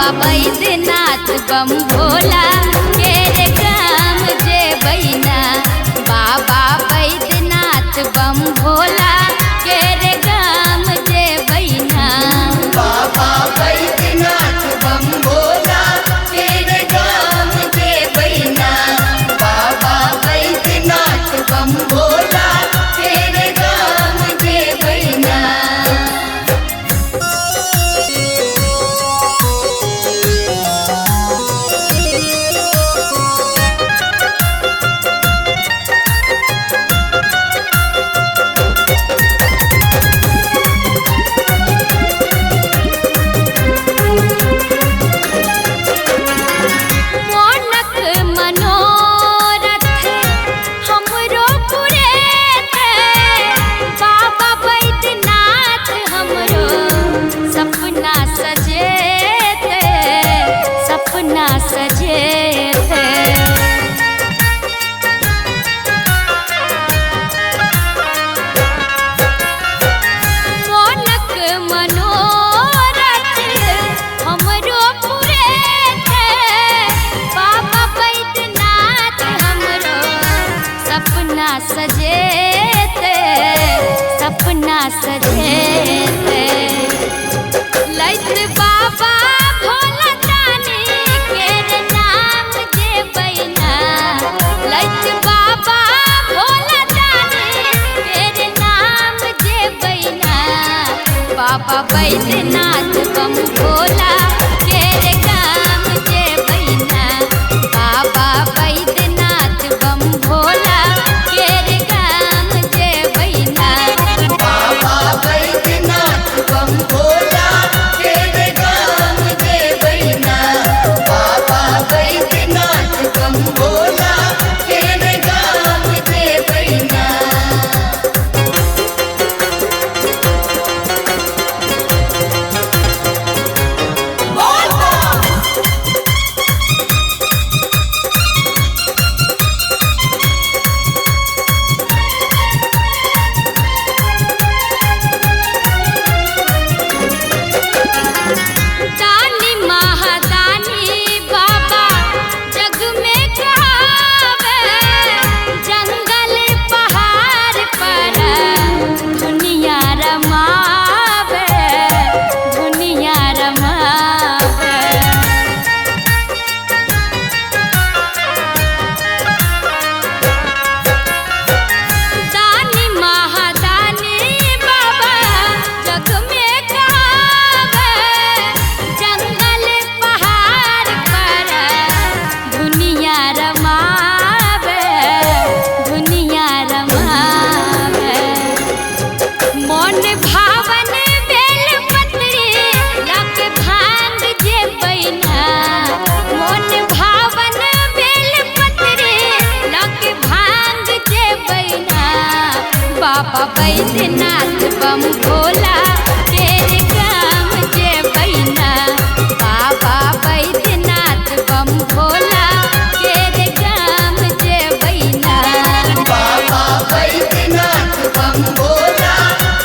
बाबा बैद्यनाथ बम भोला के रे गाम जे बैना। बाबा बैद्यनाथ बम भोला के रे गाम जे बैना। बाबा बैद्यनाथ बम भोला के रे गाम जे बैना। बाबा बैद्यनाथ बम भोला के रे गाम जे बैना। मोनक मनोरथ हमरो पुरेत। बाबा बैद्यनाथ हमरो सपना सजेत। सपना सजेत। मोनक मनोरथ हमरो पुरेत। बाबा बैद्यनाथ हमरो सपना सजेत। सपना सजेत। लैत बाबा भोला दानी के रे नाम जे बैना। लैत बाबा भोला दानी के रे नाम जे बैना। बाबा बैद्यनाथ बम भोला के रे गाम जे बैना। बाबा बैद्यनाथ बम भोला के रे गाम जे बैना। बाबा बैद्यनाथ बम भोला के रे गाम जे बैना। बाबा बैद्यनाथ बम भोला के रे गाम जे बैना। दानी महादानी बाबा जग में कहावे। जंगल पहाड़ पर दुनिया रमावे। दुनिया रमावे। दानी महादानी बाबा जग में कहावे। जंगल पहाड़ पर दुनिया रमावे। दुनिया रमावे। मन भावन बेलपत्री लक भांग जे बैना। मन भावन बेलपत्री लक भांग जे बैना। बाबा बैद्यनाथ बम भोला के रे गाम जे बैना। बाबा बैद्यनाथ बम भोला के रे गाम जे बैना। बाबा बैद्यनाथ बम भोला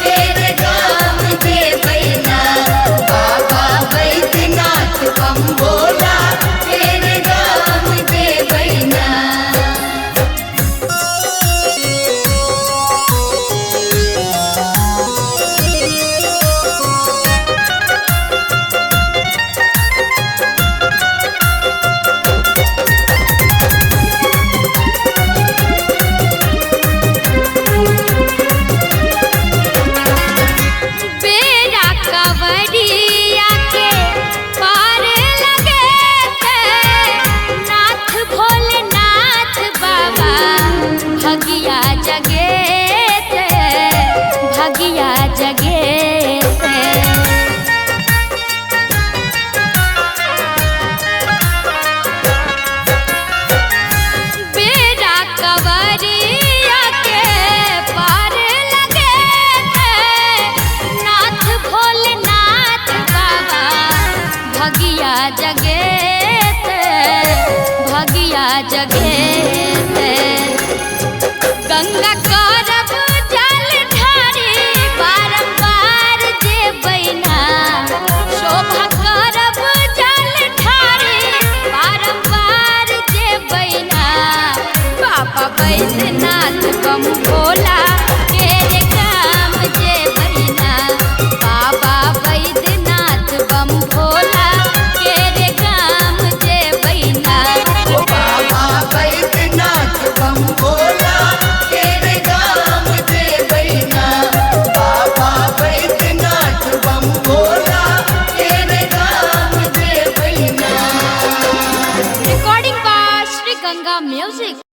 के रे गाम जे बैना। बाबा बैद्यनाथ बम भोला के रे गाम जे बैना। बेड़ा कवड़िया के पार लगे थे। नाथ भोलेनाथ बाबा भगिया जगे थे। भगिया जगे थे। बेड़ा कवड़िया के पार लगे थे। नाथ भोलेनाथ बाबा भगिया जगे थे। भगिया जगे थे। गंगा करब जल ढारी बारंबार जे बैना। शोभा करब जल गंगा म्यूजिक।